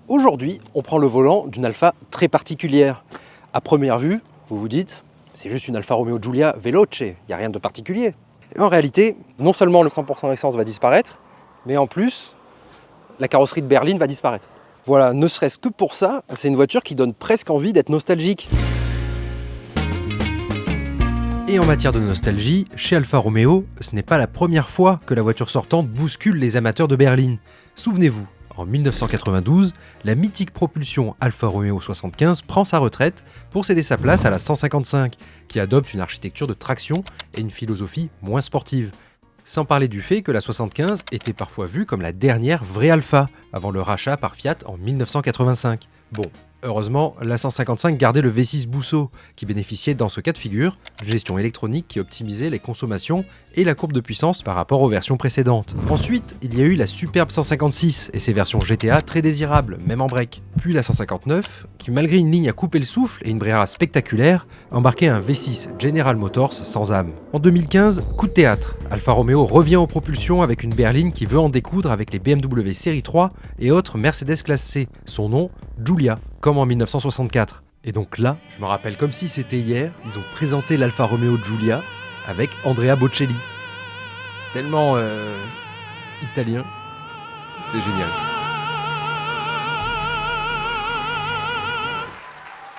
Aujourd'hui, on prend le volant d'une Alfa très particulière. À première vue, vous vous dites, c'est juste une Alfa Romeo Giulia Veloce, il n'y a rien de particulier. Et en réalité, non seulement le 100% essence va disparaître, mais en plus, la carrosserie de berline va disparaître. Voilà, ne serait-ce que pour ça, c'est une voiture qui donne presque envie d'être nostalgique. Et en matière de nostalgie, chez Alfa Romeo, ce n'est pas la première fois que la voiture sortante bouscule les amateurs de berline. Souvenez-vous, en 1992, la mythique propulsion Alfa Romeo 75 prend sa retraite pour céder sa place à la 155, qui adopte une architecture de traction et une philosophie moins sportive. Sans parler du fait que la 75 était parfois vue comme la dernière vraie Alfa, avant le rachat par Fiat en 1985. Bon, heureusement, la 155 gardait le V6 Busso, qui bénéficiait dans ce cas de figure d'une gestion électronique qui optimisait les consommations et la courbe de puissance par rapport aux versions précédentes. Ensuite, il y a eu la superbe 156 et ses versions GTA très désirables, même en break. Puis la 159, qui malgré une ligne à couper le souffle et une Brera spectaculaire, embarquait un V6 General Motors sans âme. En 2015, coup de théâtre, Alfa Romeo revient aux propulsions avec une berline qui veut en découdre avec les BMW Série 3 et autres Mercedes classe C. Son nom, Giulia, comme en 1964. Et donc là, je me rappelle comme si c'était hier, ils ont présenté l'Alfa Romeo Giulia avec Andrea Bocelli. C'est tellement italien, c'est génial.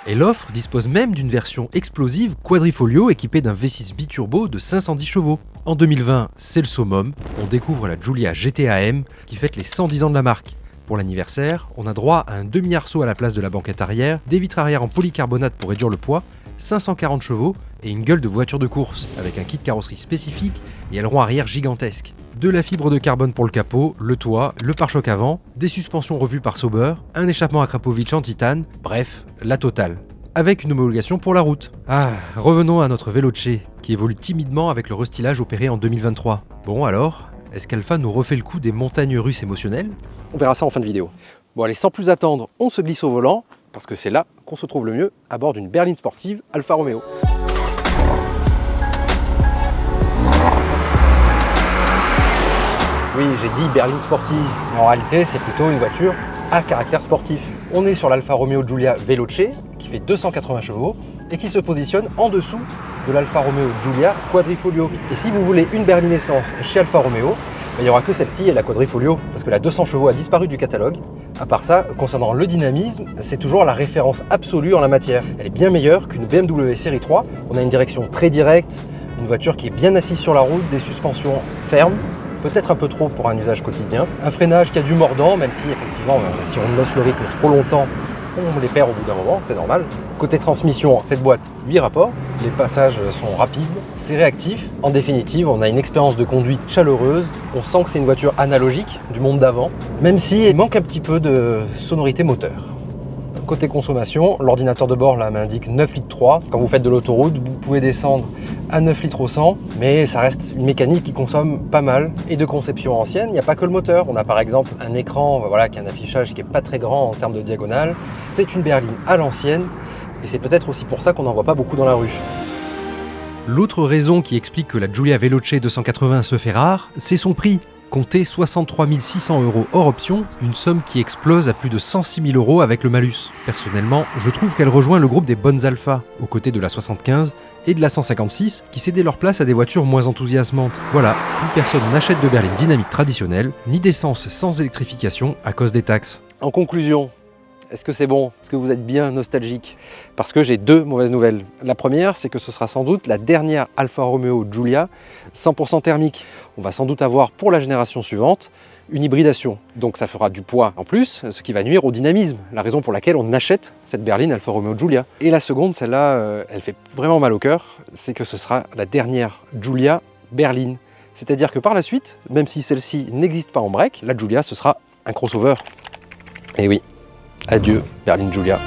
Et l'offre dispose même d'une version explosive quadrifolio équipée d'un V6 biturbo de 510 chevaux. En 2020, c'est le summum, on découvre la Giulia GT-AM qui fête les 110 ans de la marque. Pour l'anniversaire, on a droit à un demi-arceau à la place de la banquette arrière, des vitres arrière en polycarbonate pour réduire le poids, 540 chevaux et une gueule de voiture de course, avec un kit carrosserie spécifique et aileron arrière gigantesque. De la fibre de carbone pour le capot, le toit, le pare-choc avant, des suspensions revues par Sauber, un échappement à Krapovic en titane, bref, la totale. Avec une homologation pour la route. Ah, revenons à notre Veloce, qui évolue timidement avec le restylage opéré en 2023. Bon alors, est-ce qu'Alfa nous refait le coup des montagnes russes émotionnelles? On verra ça en fin de vidéo. Bon allez, sans plus attendre, on se glisse au volant, parce que c'est là qu'on se trouve le mieux, à bord d'une berline sportive Alfa Romeo. Oui, j'ai dit berline sportive, mais en réalité c'est plutôt une voiture à caractère sportif. On est sur l'Alfa Romeo Giulia Veloce, qui fait 280 chevaux, et qui se positionne en dessous de l'Alfa Romeo Giulia Quadrifolio. Et si vous voulez une berline essence chez Alfa Romeo, il n'y aura que celle-ci et la Quadrifolio, parce que la 200 chevaux a disparu du catalogue. À part ça, concernant le dynamisme, c'est toujours la référence absolue en la matière. Elle est bien meilleure qu'une BMW Série 3. On a une direction très directe, une voiture qui est bien assise sur la route, des suspensions fermes, peut-être un peu trop pour un usage quotidien. Un freinage qui a du mordant, même si effectivement, si on lance le rythme trop longtemps, on les perd au bout d'un moment, c'est normal. Côté transmission, cette boîte, 8 rapports, les passages sont rapides, c'est réactif. En définitive, on a une expérience de conduite chaleureuse, on sent que c'est une voiture analogique du monde d'avant, même s'il manque un petit peu de sonorité moteur. Côté consommation, l'ordinateur de bord là m'indique 9 litres 3. Quand vous faites de l'autoroute, vous pouvez descendre à 9 litres au 100, mais ça reste une mécanique qui consomme pas mal. Et de conception ancienne, il n'y a pas que le moteur. On a par exemple un écran qui a un affichage qui n'est pas très grand en termes de diagonale. C'est une berline à l'ancienne, et c'est peut-être aussi pour ça qu'on n'en voit pas beaucoup dans la rue. L'autre raison qui explique que la Giulia Veloce 280 se fait rare, c'est son prix. Comptez 63 600 € hors option, une somme qui explose à plus de 106 000 € avec le malus. Personnellement, je trouve qu'elle rejoint le groupe des bonnes Alpha, aux côtés de la 75 et de la 156, qui cédaient leur place à des voitures moins enthousiasmantes. Voilà, plus personne n'achète de berline dynamique traditionnelle, ni d'essence sans électrification à cause des taxes. En conclusion, est-ce que c'est bon? Est-ce que vous êtes bien nostalgique? Parce que j'ai deux mauvaises nouvelles. La première, c'est que ce sera sans doute la dernière Alfa Romeo Giulia 100% thermique. On va sans doute avoir pour la génération suivante une hybridation. Donc ça fera du poids en plus, ce qui va nuire au dynamisme. La raison pour laquelle on achète cette berline Alfa Romeo Giulia. Et la seconde, celle-là, elle fait vraiment mal au cœur, c'est que ce sera la dernière Giulia berline. C'est-à-dire que par la suite, même si celle-ci n'existe pas en break, la Giulia, ce sera un crossover. Et oui. Adieu, berline Giulia.